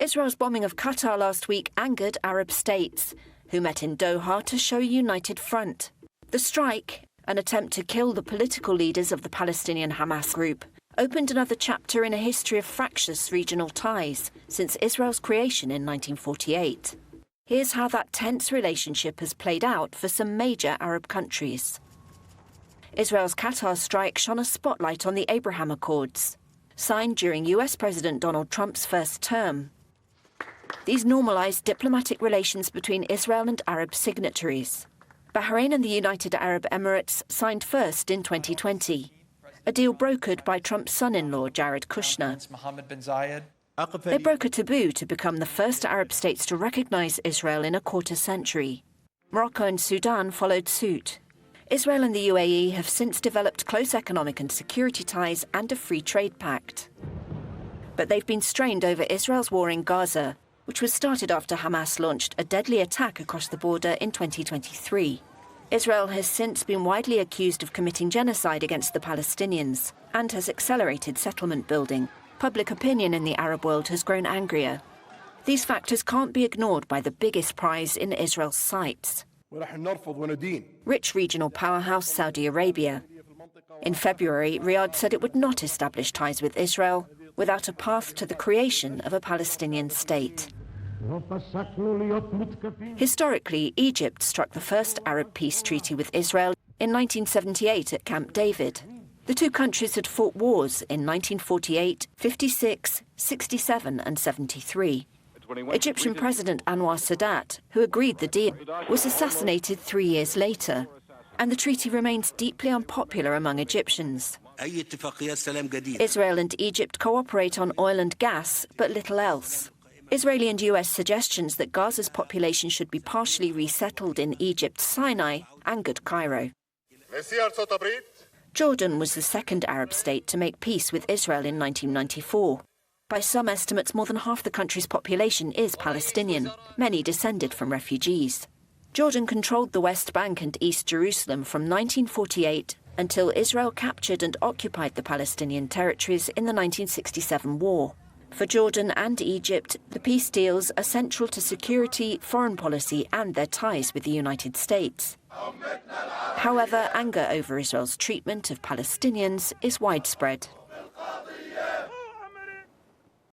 Israel's bombing of Qatar last week angered Arab states, who met in Doha to show a united front. The strike, an attempt to kill the political leaders of the Palestinian Hamas group, opened another chapter in a history of fractious regional ties since Israel's creation in 1948. Here's how that tense relationship has played out for some major Arab countries. Israel's Qatar strike shone a spotlight on the Abraham Accords, signed during US President Donald Trump's first term. These normalized diplomatic relations between Israel and Arab signatories. Bahrain and the United Arab Emirates signed first in 2020, a deal brokered by Trump's son-in-law, Jared Kushner. They broke a taboo to become the first Arab states to recognize Israel in a quarter century. Morocco and Sudan followed suit. Israel and the UAE have since developed close economic and security ties and a free trade pact. But they've been strained over Israel's war in Gaza, which was started after Hamas launched a deadly attack across the border in 2023. Israel has since been widely accused of committing genocide against the Palestinians and has accelerated settlement building. Public opinion in the Arab world has grown angrier. These factors can't be ignored by the biggest prize in Israel's sights: rich regional powerhouse Saudi Arabia. In February, Riyadh said it would not establish ties with Israel without a path to the creation of a Palestinian state. Historically, Egypt struck the first Arab peace treaty with Israel in 1978 at Camp David. The two countries had fought wars in 1948, 56, 67 and 73. Egyptian President Anwar Sadat, who agreed the deal, was assassinated 3 years later, and the treaty remains deeply unpopular among Egyptians. Israel and Egypt cooperate on oil and gas, but little else. Israeli and US suggestions that Gaza's population should be partially resettled in Egypt's Sinai angered Cairo. Jordan was the second Arab state to make peace with Israel in 1994. By some estimates, more than half the country's population is Palestinian, many descended from refugees. Jordan controlled the West Bank and East Jerusalem from 1948 until Israel captured and occupied the Palestinian territories in the 1967 war. For Jordan and Egypt, the peace deals are central to security, foreign policy and their ties with the United States. However, anger over Israel's treatment of Palestinians is widespread.